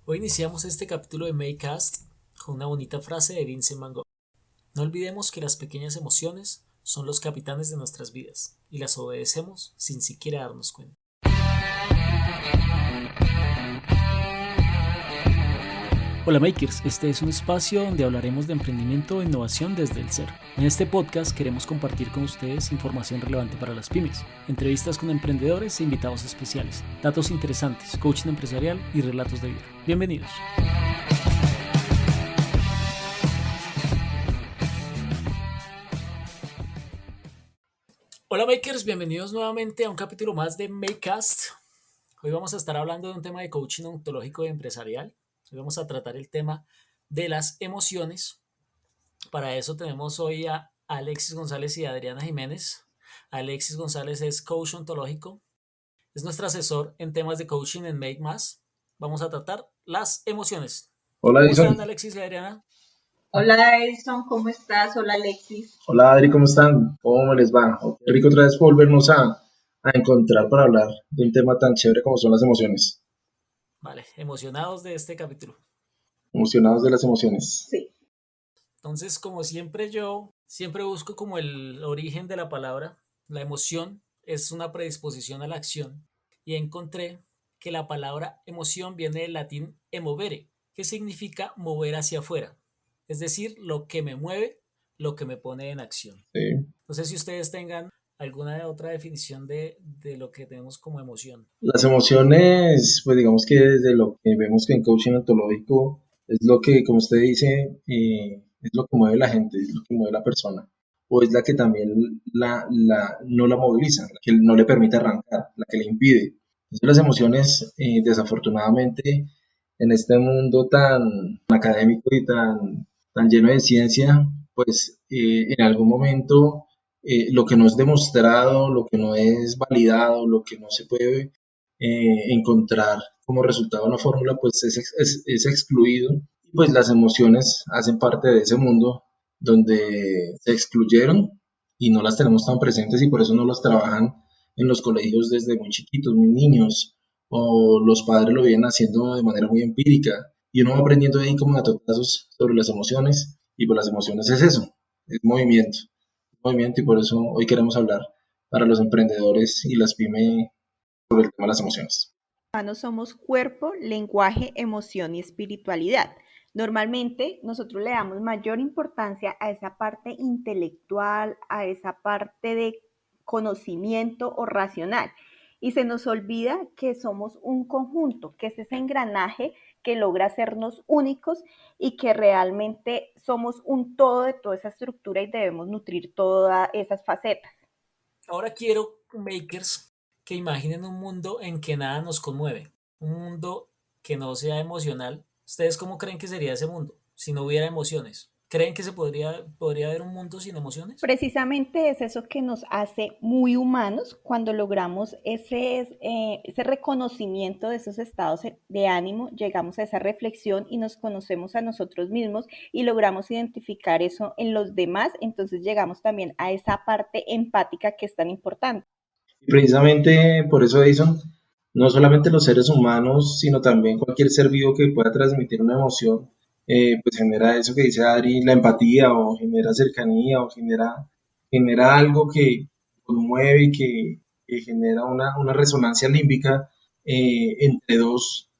Hoy iniciamos este capítulo de Maycast con una bonita frase de Vincent Van Gogh. No olvidemos que las pequeñas emociones son los capitanes de nuestras vidas y las obedecemos sin siquiera darnos cuenta. Hola Makers, este es un espacio donde hablaremos de emprendimiento e innovación desde el cero. En este podcast queremos compartir con ustedes información relevante para las pymes, entrevistas con emprendedores e invitados especiales, datos interesantes, coaching empresarial y relatos de vida. Bienvenidos. Hola Makers, bienvenidos nuevamente a un capítulo más de Makecast. Hoy vamos a estar hablando de un tema de coaching ontológico y empresarial. Hoy vamos a tratar el tema de las emociones. Para eso tenemos hoy a Alexis González y a Adriana Jiménez. Alexis González es coach ontológico, es nuestro asesor en temas de coaching en Make Más. Vamos a tratar las emociones. Hola ¿Cómo Edison. están Alexis y Adriana? Hola Edison, ¿cómo estás? Hola Alexis. Hola Adri, ¿cómo están? ¿Cómo les va? Qué rico otra vez volvernos a encontrar para hablar de un tema tan chévere como son las emociones. Vale, emocionados de este capítulo. Emocionados de las emociones. Sí. Entonces, como siempre, yo siempre busco como el origen de la palabra. La emoción es una predisposición a la acción. Y encontré que la palabra emoción viene del latín emovere, que significa mover hacia afuera. Es decir, lo que me mueve, lo que me pone en acción. Sí. No sé si ustedes tengan alguna otra definición de lo que tenemos como emoción. Las emociones, pues digamos que desde lo que vemos que en coaching ontológico es lo que, como usted dice, es lo que mueve la gente, es lo que mueve la persona. O es la que también no la moviliza, la que no le permite arrancar, la que le impide. Entonces las emociones, desafortunadamente, en este mundo tan académico y tan lleno de ciencia, pues en algún momento lo que no es demostrado, lo que no es validado, lo que no se puede encontrar como resultado de una fórmula, pues es excluido. Y pues las emociones hacen parte de ese mundo donde se excluyeron y no las tenemos tan presentes y por eso no las trabajan en los colegios desde muy chiquitos, muy niños, o los padres lo vienen haciendo de manera muy empírica y uno va aprendiendo ahí como datotazos sobre las emociones y pues las emociones es eso, es movimiento y por eso hoy queremos hablar para los emprendedores y las pymes sobre el tema de las emociones. Humanos somos cuerpo, lenguaje, emoción y espiritualidad. Normalmente nosotros le damos mayor importancia a esa parte intelectual, a esa parte de conocimiento o racional. Y se nos olvida que somos un conjunto, que es ese engranaje que logra hacernos únicos y que realmente somos un todo de toda esa estructura y debemos nutrir todas esas facetas. Ahora quiero, makers, que imaginen un mundo en que nada nos conmueve, un mundo que no sea emocional. ¿Ustedes cómo creen que sería ese mundo si no hubiera emociones? ¿Creen que podría haber un mundo sin emociones? Precisamente es eso que nos hace muy humanos cuando logramos ese reconocimiento de esos estados de ánimo, llegamos a esa reflexión y nos conocemos a nosotros mismos y logramos identificar eso en los demás, entonces llegamos también a esa parte empática que es tan importante. Y precisamente por eso, Edison, no solamente los seres humanos, sino también cualquier ser vivo que pueda transmitir una emoción, pues genera eso que dice Adri, la empatía, o genera cercanía, o genera algo que conmueve y que genera una resonancia límbica entre dos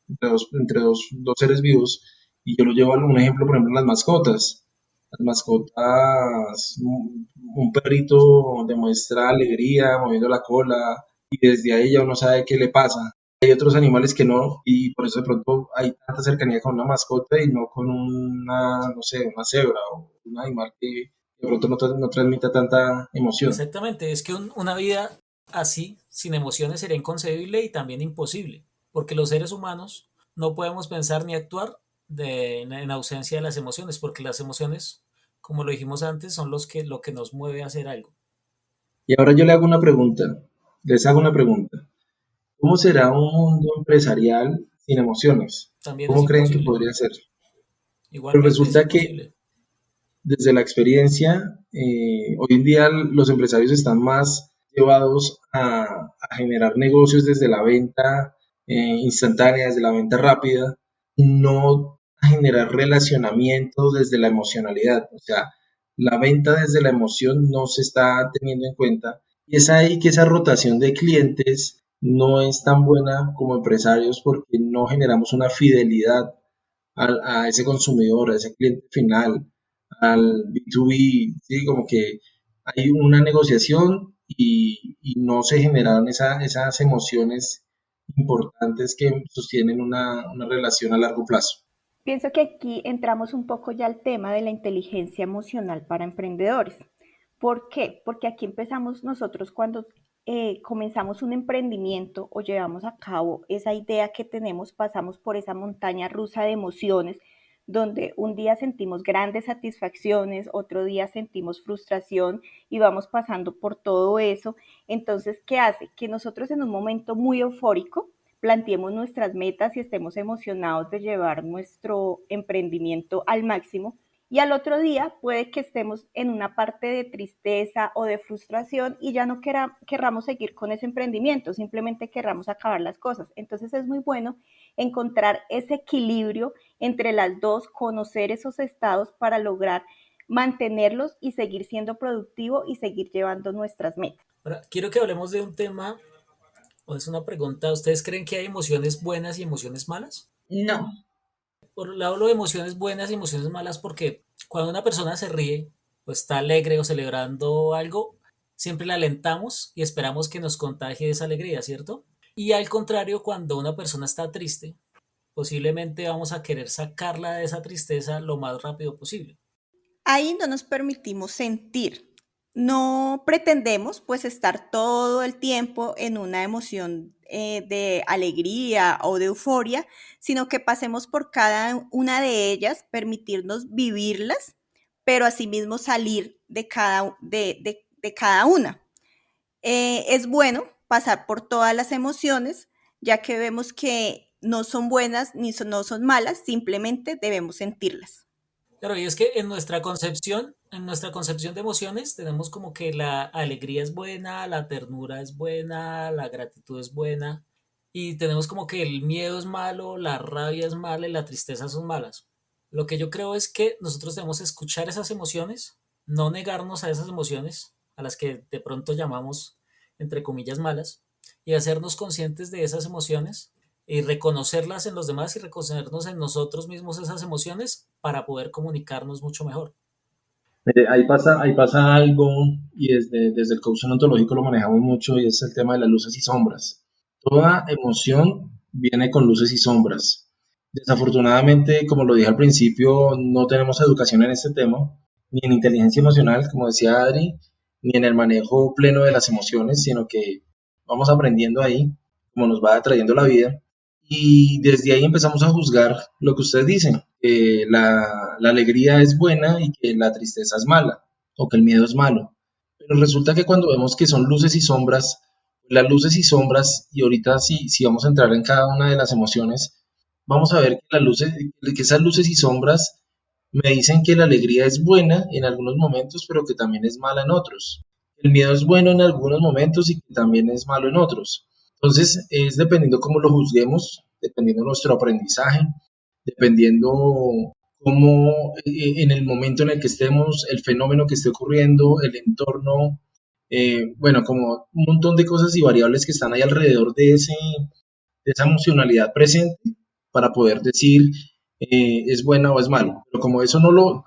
seres vivos. Y yo lo llevo a un ejemplo, por ejemplo, las mascotas. Las mascotas, un perrito demuestra alegría moviendo la cola y desde ahí ya uno sabe qué le pasa. Hay otros animales que no y por eso de pronto hay tanta cercanía con una mascota y no con una, no sé, una cebra o un animal que de pronto no transmita tanta emoción. Exactamente, es que una vida así, sin emociones, sería inconcebible y también imposible, porque los seres humanos no podemos pensar ni actuar en ausencia de las emociones, porque las emociones, como lo dijimos antes, son lo que nos mueve a hacer algo. Y ahora yo les hago una pregunta. ¿Cómo será un mundo empresarial sin emociones? También es ¿Cómo creen que imposible, podría ser? Pero igualmente es resulta que imposible. desde la experiencia, hoy en día los empresarios están más llevados a generar negocios desde la venta instantánea, desde la venta rápida, y no a generar relacionamientos desde la emocionalidad. O sea, la venta desde la emoción no se está teniendo en cuenta y es ahí que esa rotación de clientes no es tan buena como empresarios porque no generamos una fidelidad a ese consumidor, a ese cliente final, al B2B, ¿sí? Como que hay una negociación y no se generan esas emociones importantes que sostienen una relación a largo plazo. Pienso que aquí entramos un poco ya al tema de la inteligencia emocional para emprendedores. ¿Por qué? Porque aquí empezamos nosotros cuando comenzamos un emprendimiento o llevamos a cabo esa idea que tenemos, pasamos por esa montaña rusa de emociones, donde un día sentimos grandes satisfacciones, otro día sentimos frustración y vamos pasando por todo eso. Entonces, ¿qué hace? Que nosotros en un momento muy eufórico planteemos nuestras metas y estemos emocionados de llevar nuestro emprendimiento al máximo. Y al otro día puede que estemos en una parte de tristeza o de frustración y ya no querramos seguir con ese emprendimiento, simplemente querramos acabar las cosas. Entonces es muy bueno encontrar ese equilibrio entre las dos, conocer esos estados para lograr mantenerlos y seguir siendo productivo y seguir llevando nuestras metas. Ahora, quiero que hablemos de un tema, o es una pregunta, ¿ustedes creen que hay emociones buenas y emociones malas? No, Hablo de emociones buenas y emociones malas porque cuando una persona se ríe o está alegre o celebrando algo, siempre la alentamos y esperamos que nos contagie esa alegría, ¿cierto? Y al contrario, cuando una persona está triste, posiblemente vamos a querer sacarla de esa tristeza lo más rápido posible. Ahí no nos permitimos sentir. No pretendemos pues estar todo el tiempo en una emoción de alegría o de euforia, sino que pasemos por cada una de ellas, permitirnos vivirlas, pero asimismo salir de cada una. Es bueno pasar por todas las emociones, ya que vemos que no son buenas ni no son malas, simplemente debemos sentirlas. Claro, y es que en nuestra concepción de emociones tenemos como que la alegría es buena, la ternura es buena, la gratitud es buena, y tenemos como que el miedo es malo, la rabia es mala y la tristeza son malas. Lo que yo creo es que nosotros debemos escuchar esas emociones, no negarnos a esas emociones, a las que de pronto llamamos, entre comillas, malas, y hacernos conscientes de esas emociones y reconocerlas en los demás y reconocernos en nosotros mismos esas emociones para poder comunicarnos mucho mejor. Ahí pasa algo y desde el coaching ontológico lo manejamos mucho y es el tema de las luces y sombras. Toda emoción viene con luces y sombras. Desafortunadamente, como lo dije al principio, no tenemos educación en este tema, ni en inteligencia emocional, como decía Adri, ni en el manejo pleno de las emociones, sino que vamos aprendiendo ahí, como nos va trayendo la vida. Y desde ahí empezamos a juzgar lo que ustedes dicen, que la alegría es buena y que la tristeza es mala, o que el miedo es malo. Pero resulta que cuando vemos que son luces y sombras, las luces y sombras, y ahorita si vamos a entrar en cada una de las emociones, vamos a ver que, que esas luces y sombras me dicen que la alegría es buena en algunos momentos, pero que también es mala en otros. El miedo es bueno en algunos momentos y que también es malo en otros. Entonces, es dependiendo cómo lo juzguemos, dependiendo de nuestro aprendizaje, dependiendo cómo en el momento en el que estemos, el fenómeno que esté ocurriendo, el entorno, bueno, como un montón de cosas y variables que están ahí alrededor de esa emocionalidad presente para poder decir es buena o es malo. Pero como eso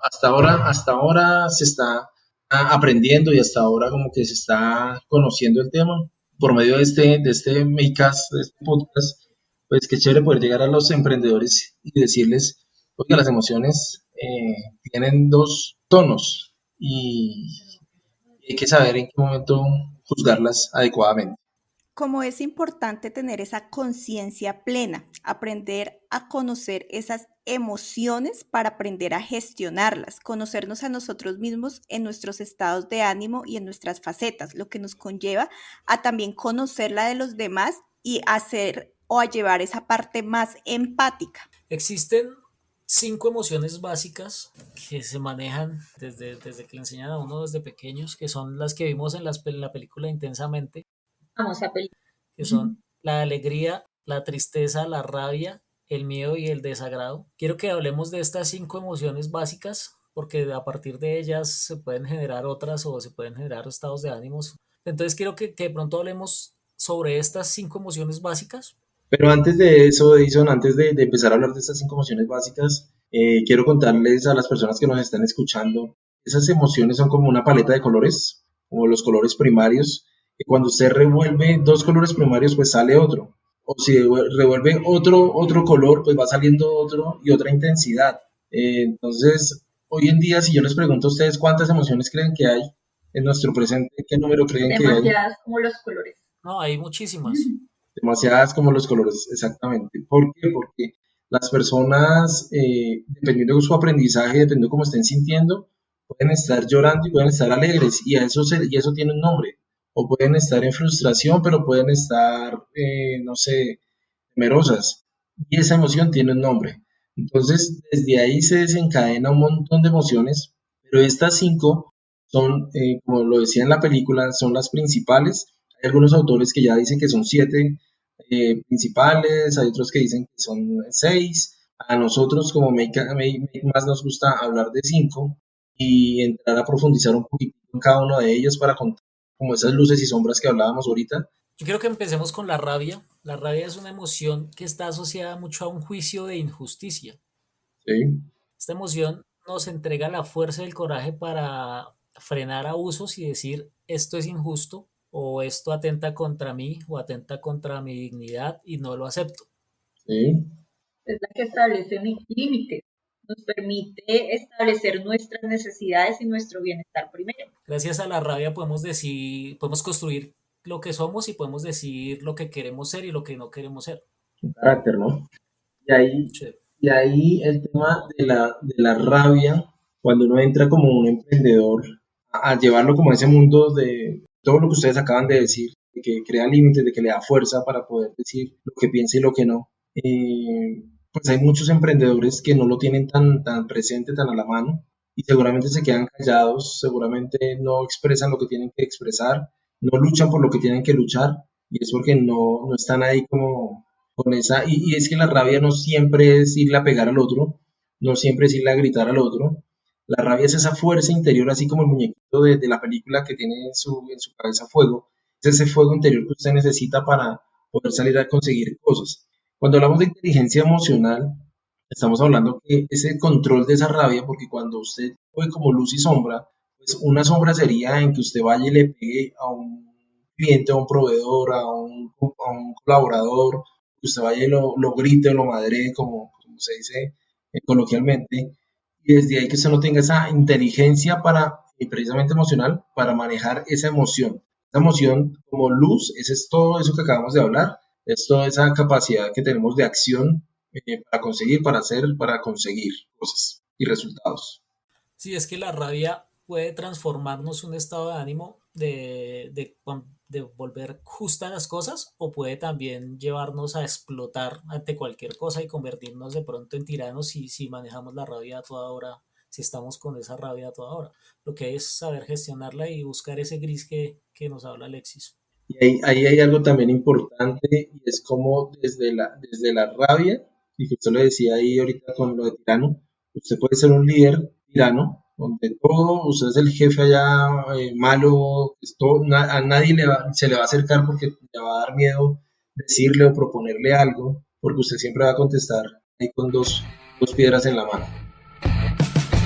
hasta ahora se está aprendiendo y hasta ahora como que se está conociendo el tema por medio de este Makecast, de este podcast, pues qué chévere poder llegar a los emprendedores y decirles, oiga, las emociones tienen dos tonos y hay que saber en qué momento juzgarlas adecuadamente. Como es importante tener esa conciencia plena, aprender a conocer esas emociones para aprender a gestionarlas, conocernos a nosotros mismos en nuestros estados de ánimo y en nuestras facetas, lo que nos conlleva a también conocer la de los demás y hacer o a llevar esa parte más empática. Existen 5 emociones básicas que se manejan desde que le enseñan a uno desde pequeños, que son las que vimos en la película Intensamente, vamos a pelear. que son la alegría, la tristeza, la rabia, el miedo y el desagrado. Quiero que hablemos de estas 5 emociones básicas, porque a partir de ellas se pueden generar otras o se pueden generar estados de ánimos. Entonces quiero que de pronto hablemos sobre estas 5 emociones básicas. Pero antes de eso, Edison, antes de empezar a hablar de estas 5 emociones básicas, quiero contarles a las personas que nos están escuchando, esas emociones son como una paleta de colores, como los colores primarios, que cuando usted revuelve dos colores primarios, pues sale otro. O si revuelve otro color, pues va saliendo otro y otra intensidad. Entonces, hoy en día, si yo les pregunto a ustedes cuántas emociones creen que hay en nuestro presente, ¿qué número creen que hay? Demasiadas como los colores. No, hay muchísimas. Demasiadas como los colores, exactamente. ¿Por qué? Porque las personas, dependiendo de su aprendizaje, dependiendo de cómo estén sintiendo, pueden estar llorando y pueden estar alegres, y eso tiene un nombre. O pueden estar en frustración, pero pueden estar, no sé, temerosas. Y esa emoción tiene un nombre. Entonces, desde ahí se desencadena un montón de emociones, pero estas 5 son, como lo decía en la película, son las principales. Hay algunos autores que ya dicen que son 7 principales, hay otros que dicen que son 6. A nosotros como Make más nos gusta hablar de 5 y entrar a profundizar un poquito en cada uno de ellos para contar como esas luces y sombras que hablábamos ahorita. Yo quiero que empecemos con la rabia. La rabia es una emoción que está asociada mucho a un juicio de injusticia. ¿Sí? Esta emoción nos entrega la fuerza y el coraje para frenar abusos y decir esto es injusto o esto atenta contra mí o atenta contra mi dignidad y no lo acepto. ¿Sí? Es la que establece límites, nos permite establecer nuestras necesidades y nuestro bienestar primero. Gracias a la rabia podemos decir, podemos construir lo que somos y podemos decidir lo que queremos ser y lo que no queremos ser. Un carácter, ¿no? Y ahí, Sí. y ahí el tema de la rabia, cuando uno entra como un emprendedor a llevarlo como a ese mundo de todo lo que ustedes acaban de decir, de que crea límites, de que le da fuerza para poder decir lo que piensa y lo que no. Pues hay muchos emprendedores que no lo tienen tan presente, tan a la mano, y seguramente se quedan callados, seguramente no expresan lo que tienen que expresar, no luchan por lo que tienen que luchar, y es porque no están ahí como con esa, y es que la rabia no siempre es irle a pegar al otro, no siempre es irle a gritar al otro. La rabia es esa fuerza interior, así como el muñequito de la película que tiene en su cabeza fuego. Es ese fuego interior que usted necesita para poder salir a conseguir cosas. Cuando hablamos de inteligencia emocional, estamos hablando que ese control de esa rabia, porque cuando usted ve como luz y sombra, pues una sombra sería en que usted vaya y le pegue a un cliente, a un proveedor, a un colaborador, que usted vaya y lo grite o lo madre, como se dice coloquialmente, y desde ahí que usted no tenga esa inteligencia para, y precisamente emocional, para manejar esa emoción. Esa emoción como luz, ese es todo eso que acabamos de hablar, es toda esa capacidad que tenemos de acción para conseguir, para hacer, para conseguir cosas y resultados. Sí, es que la rabia puede transformarnos un estado de ánimo de volver justas las cosas o puede también llevarnos a explotar ante cualquier cosa y convertirnos de pronto en tiranos si manejamos la rabia a toda hora, si estamos con esa rabia a toda hora. Lo que es saber gestionarla y buscar ese gris que nos habla Alexis. Y ahí hay algo también importante y es como desde la rabia, y que usted lo decía ahí ahorita con lo de tirano, usted puede ser un líder tirano, donde todo, usted es el jefe allá malo, a nadie se le va a acercar porque le va a dar miedo decirle o proponerle algo, porque usted siempre va a contestar ahí con dos piedras en la mano.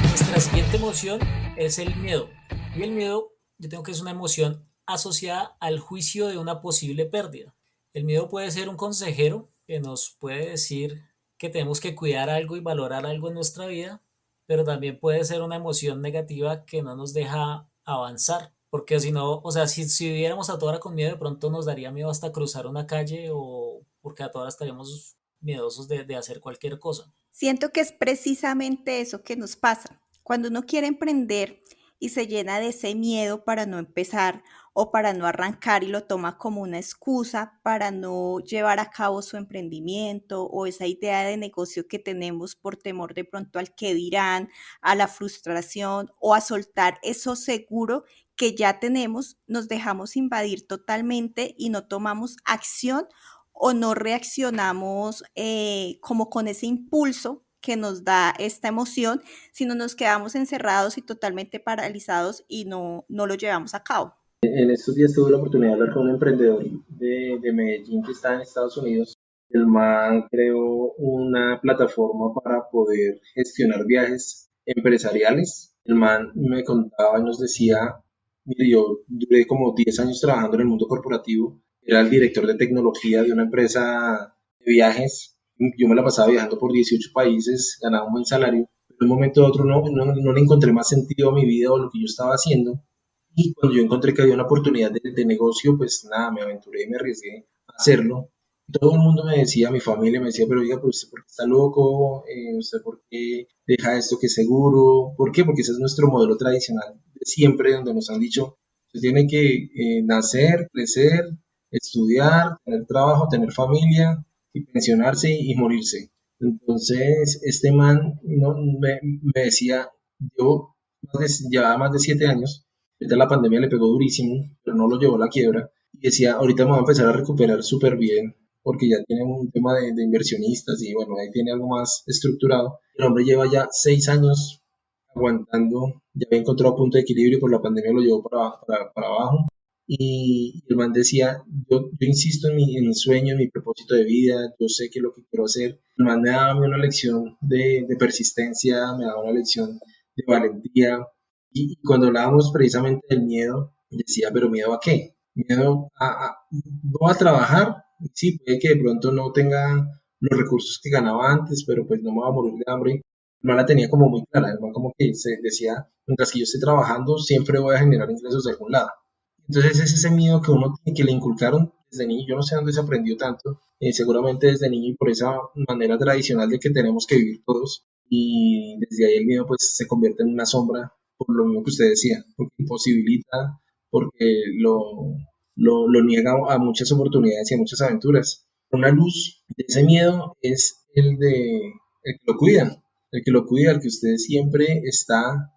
Nuestra siguiente emoción es el miedo. Y el miedo, yo tengo que es una emoción asociada al juicio de una posible pérdida. El miedo puede ser un consejero que nos puede decir que tenemos que cuidar algo y valorar algo en nuestra vida, pero también puede ser una emoción negativa que no nos deja avanzar. Porque si no, o sea, si viviéramos a toda hora con miedo, de pronto nos daría miedo hasta cruzar una calle o porque a toda hora estaríamos miedosos de hacer cualquier cosa. Siento que es precisamente eso que nos pasa. Cuando uno quiere emprender y se llena de ese miedo para no empezar o para no arrancar y lo toma como una excusa para no llevar a cabo su emprendimiento o esa idea de negocio que tenemos por temor de pronto al que dirán, a la frustración o a soltar eso seguro que ya tenemos, nos dejamos invadir totalmente y no tomamos acción o no reaccionamos como con ese impulso que nos da esta emoción, sino nos quedamos encerrados y totalmente paralizados y no lo llevamos a cabo. En estos días tuve la oportunidad de hablar con un emprendedor de Medellín que está en Estados Unidos. El man creó una plataforma para poder gestionar viajes empresariales. El man me contaba y nos decía, mire, yo duré como 10 años trabajando en el mundo corporativo, era el director de tecnología de una empresa de viajes. Yo me la pasaba viajando por 18 países, ganaba un buen salario, pero de un momento a otro no le encontré más sentido a mi vida o a lo que yo estaba haciendo, y cuando yo encontré que había una oportunidad de negocio, pues nada, me aventuré y me arriesgué a hacerlo. Todo el mundo me decía, mi familia me decía, pero oiga, pero usted por qué está loco, usted por qué deja esto que es seguro, ¿por qué? Porque ese es nuestro modelo tradicional de siempre, donde nos han dicho, usted tiene que nacer, crecer, estudiar, tener trabajo, tener familia y pensionarse y morirse. Entonces, este man me decía, yo llevaba más de 7 años. Ahorita la pandemia le pegó durísimo, pero no lo llevó a la quiebra. Y decía, ahorita me voy a empezar a recuperar súper bien, porque ya tiene un tema de inversionistas y bueno, ahí tiene algo más estructurado. El hombre lleva ya 6 años aguantando, ya había encontrado punto de equilibrio, por la pandemia lo llevó para abajo. Y el man decía, yo insisto en mi sueño, en mi propósito de vida, yo sé que es lo que quiero hacer. El man me daba a mí una lección de persistencia, me daba una lección de valentía, y cuando hablábamos precisamente del miedo, decía, pero ¿miedo a qué? Miedo no a trabajar, sí, puede que de pronto no tenga los recursos que ganaba antes, pero pues no me va a morir de hambre. El man la tenía como muy clara, el man como que se decía, mientras que yo esté trabajando, siempre voy a generar ingresos de algún lado. Entonces es ese miedo que uno tiene, que le inculcaron desde niño, yo no sé dónde se aprendió tanto, seguramente desde niño y por esa manera tradicional de que tenemos que vivir todos, y desde ahí el miedo pues se convierte en una sombra, por lo mismo que usted decía, porque imposibilita, porque lo niega a muchas oportunidades y a muchas aventuras. Una luz de ese miedo es el que lo cuida, el que lo cuida, el que usted siempre está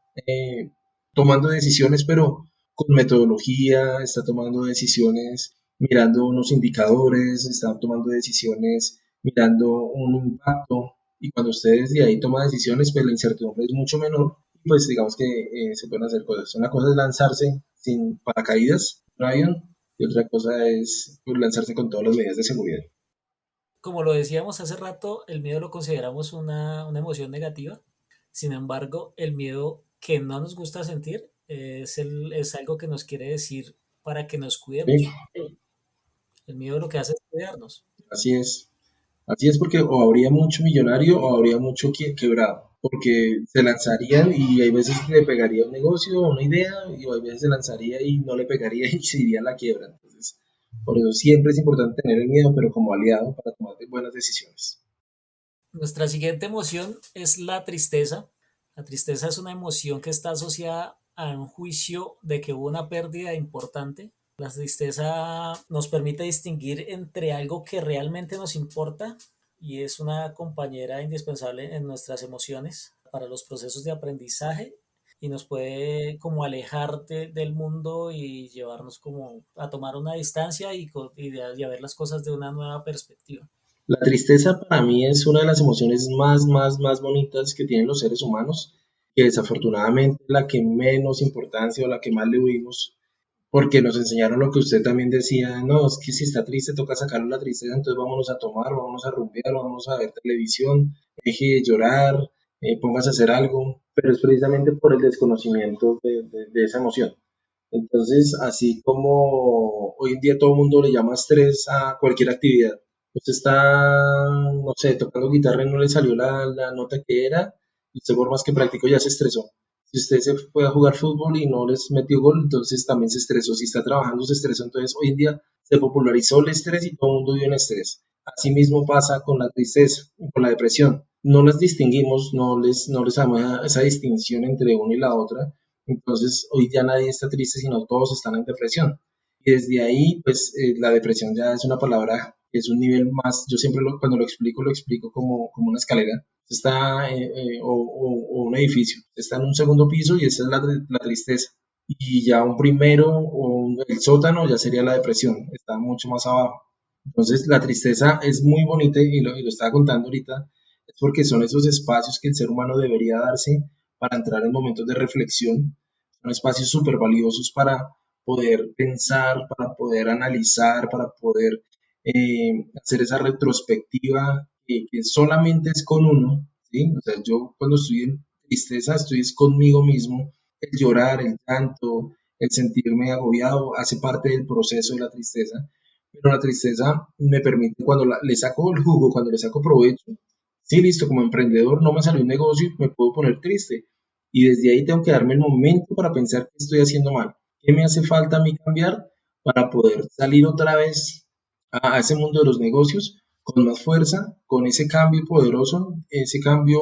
tomando decisiones, pero con metodología, está tomando decisiones mirando unos indicadores, está tomando decisiones mirando un impacto, y cuando usted desde ahí toma decisiones, pues la incertidumbre es mucho menor, y pues digamos que se pueden hacer cosas. Una cosa es lanzarse sin paracaídas, un avión, y otra cosa es pues, lanzarse con todas las medidas de seguridad. Como lo decíamos hace rato, el miedo lo consideramos una emoción negativa. Sin embargo, el miedo que no nos gusta sentir es algo que nos quiere decir para que nos ¿Sí? cuidemos. El miedo lo que hace es cuidarnos. Así es. Así es, porque o habría mucho millonario o habría mucho quebrado, porque se lanzarían y hay veces que le pegaría un negocio o una idea, y hay veces se lanzaría y no le pegaría y se iría a la quiebra. Entonces, por eso siempre es importante tener el miedo, pero como aliado para tomar buenas decisiones. Nuestra siguiente emoción es la tristeza. La tristeza es una emoción que está asociada a un juicio de que hubo una pérdida importante. La tristeza nos permite distinguir entre algo que realmente nos importa y es una compañera indispensable en nuestras emociones para los procesos de aprendizaje, y nos puede como alejar del mundo y llevarnos como a tomar una distancia y a ver las cosas de una nueva perspectiva. La tristeza para mí es una de las emociones más bonitas que tienen los seres humanos, que desafortunadamente es la que menos importancia o la que más le huimos, porque nos enseñaron lo que usted también decía, no, es que si está triste toca sacarle la tristeza, entonces vámonos a tomar, vámonos a rumbear, vámonos a ver televisión, deje de llorar, póngase a hacer algo, pero es precisamente por el desconocimiento de esa emoción. Entonces, así como hoy en día todo el mundo le llama estrés a cualquier actividad, usted está, no sé, tocando guitarra y no le salió la nota que era, y usted por más que practicó ya se estresó. Si usted se fue a jugar fútbol y no les metió gol, entonces también se estresó. Si está trabajando, se estresó. Entonces, hoy en día se popularizó el estrés y todo el mundo vive en estrés. Asimismo pasa con la tristeza y con la depresión. No las distinguimos, no les damos esa distinción entre una y la otra. Entonces, hoy ya nadie está triste, sino todos están en depresión. Y desde ahí, pues, la depresión ya es una palabra, es un nivel más, yo siempre cuando lo explico como una escalera. Está, o un edificio, está en un segundo piso y esa es la tristeza. Y ya un primero, el sótano ya sería la depresión, está mucho más abajo. Entonces, la tristeza es muy bonita y lo estaba contando ahorita, es porque son esos espacios que el ser humano debería darse para entrar en momentos de reflexión. Son espacios súper valiosos para poder pensar, para poder analizar, para poder hacer esa retrospectiva que solamente es con uno, ¿sí? O sea, yo cuando estoy en tristeza estoy es conmigo mismo. El llorar, el llanto, el sentirme agobiado hace parte del proceso de la tristeza, pero la tristeza me permite, cuando le saco el jugo, cuando le saco provecho, sí, listo, como emprendedor no me salió un negocio, me puedo poner triste. Y desde ahí tengo que darme el momento para pensar qué estoy haciendo mal, qué me hace falta a mí cambiar para poder salir otra vez a ese mundo de los negocios con más fuerza, con ese cambio poderoso, ese cambio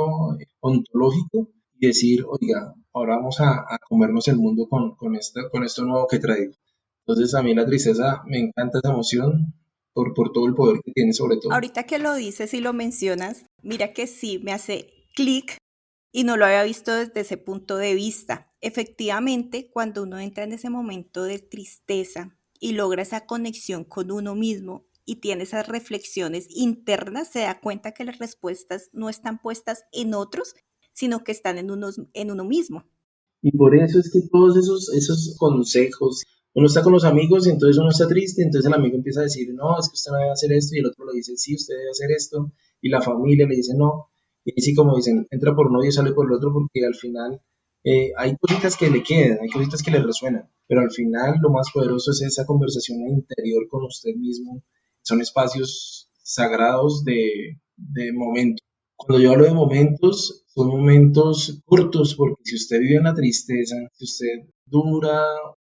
ontológico y decir, oiga, ahora vamos a comernos el mundo con esto nuevo que traigo. Entonces a mí la tristeza me encanta esa emoción por todo el poder que tiene sobre todo. Ahorita que lo dices y lo mencionas, mira que sí, me hace clic y no lo había visto desde ese punto de vista. Efectivamente, cuando uno entra en ese momento de tristeza y logra esa conexión con uno mismo y tiene esas reflexiones internas, se da cuenta que las respuestas no están puestas en otros, sino que están en uno mismo. Y por eso es que todos esos consejos, uno está con los amigos y entonces uno está triste, entonces el amigo empieza a decir, no, es que usted no debe hacer esto, y el otro le dice, sí, usted debe hacer esto, y la familia le dice, no, y así como dicen, entra por uno y sale por el otro, porque al final hay cositas que le quedan, hay cositas que le resuenan, pero al final lo más poderoso es esa conversación interior con usted mismo, son espacios sagrados de momento. Cuando yo hablo de momentos, son momentos cortos, porque si usted vive en la tristeza, si usted dura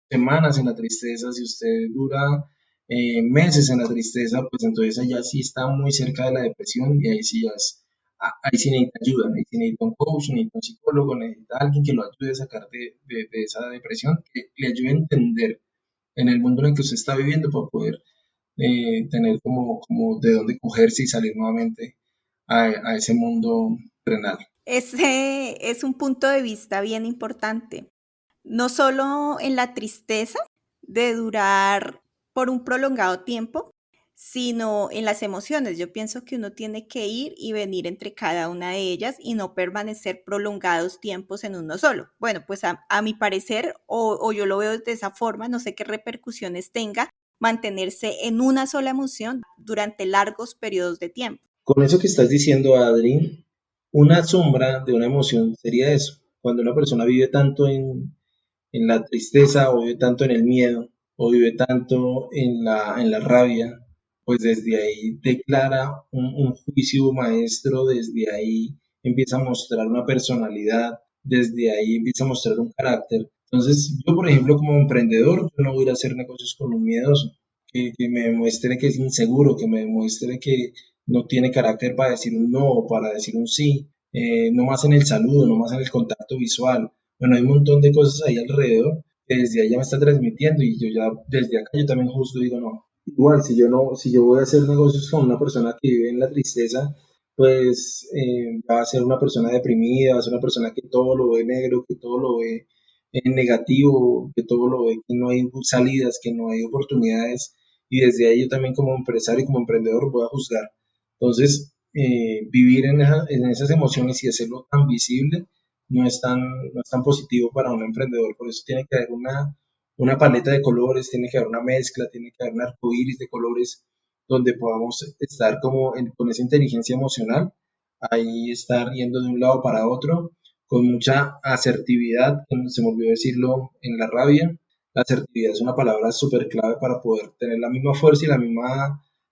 semanas en la tristeza, si usted dura meses en la tristeza, pues entonces allá sí está muy cerca de la depresión y ahí sí ya es, ahí sí necesita ayuda, ahí sí necesita un coach, necesita un psicólogo, necesita alguien que lo ayude a sacar de esa depresión, que le ayude a entender en el mundo en el que usted está viviendo para poder tener como de dónde cogerse y salir nuevamente a ese mundo renal. Ese es un punto de vista bien importante. No solo en la tristeza de durar por un prolongado tiempo, sino en las emociones. Yo pienso que uno tiene que ir y venir entre cada una de ellas y no permanecer prolongados tiempos en uno solo. Bueno, pues a mi parecer, o yo lo veo de esa forma, no sé qué repercusiones tenga mantenerse en una sola emoción durante largos periodos de tiempo. Con eso que estás diciendo, Adri, una sombra de una emoción sería eso. Cuando una persona vive tanto en la tristeza o vive tanto en el miedo o vive tanto en la rabia, pues desde ahí declara un juicio maestro, desde ahí empieza a mostrar una personalidad, desde ahí empieza a mostrar un carácter. Entonces, yo, por ejemplo, como emprendedor, yo no voy a ir a hacer negocios con un miedoso, que me demuestre que es inseguro, que me demuestre que no tiene carácter para decir un no o para decir un sí, no más en el saludo, no más en el contacto visual. Bueno, hay un montón de cosas ahí alrededor que desde allá me está transmitiendo y yo ya desde acá yo también justo digo, no, igual si yo no, si yo voy a hacer negocios con una persona que vive en la tristeza, pues va a ser una persona deprimida, va a ser una persona que todo lo ve negro, que todo lo ve en negativo, que todo lo ve que no hay salidas, que no hay oportunidades y desde ahí yo también como empresario y como emprendedor voy a juzgar. Entonces, vivir en esas emociones y hacerlo tan visible no es tan positivo para un emprendedor. Por eso tiene que haber una paleta de colores, tiene que haber una mezcla, tiene que haber un arco iris de colores donde podamos estar con esa inteligencia emocional, ahí estar yendo de un lado para otro, con mucha asertividad, se me olvidó decirlo en la rabia. La asertividad es una palabra súper clave para poder tener la misma fuerza y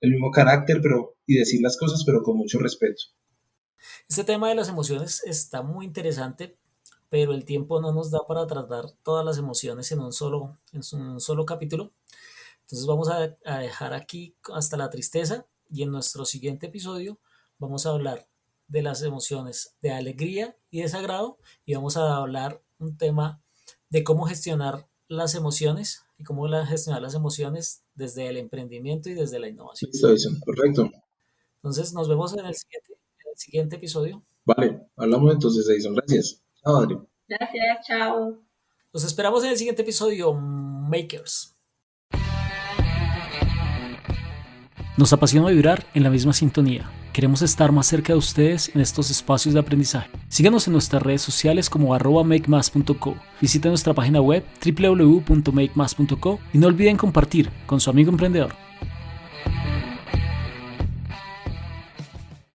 el mismo carácter, pero, y decir las cosas, pero con mucho respeto. Este tema de las emociones está muy interesante, pero el tiempo no nos da para tratar todas las emociones en un solo capítulo. Entonces vamos a dejar aquí hasta la tristeza y en nuestro siguiente episodio vamos a hablar de las emociones de alegría y desagrado y vamos a hablar un tema de cómo gestionar las emociones y cómo gestionar las emociones desde el emprendimiento y desde la innovación. Listo, eso, perfecto. Entonces nos vemos en el siguiente episodio. Vale, hablamos entonces, Edison. Gracias. Chao, Adri. Gracias, chao. Los esperamos en el siguiente episodio, Makers. Nos apasiona vibrar en la misma sintonía. Queremos estar más cerca de ustedes en estos espacios de aprendizaje. Síganos en nuestras redes sociales como @makemas.co. Visiten nuestra página web www.makemas.co y no olviden compartir con su amigo emprendedor.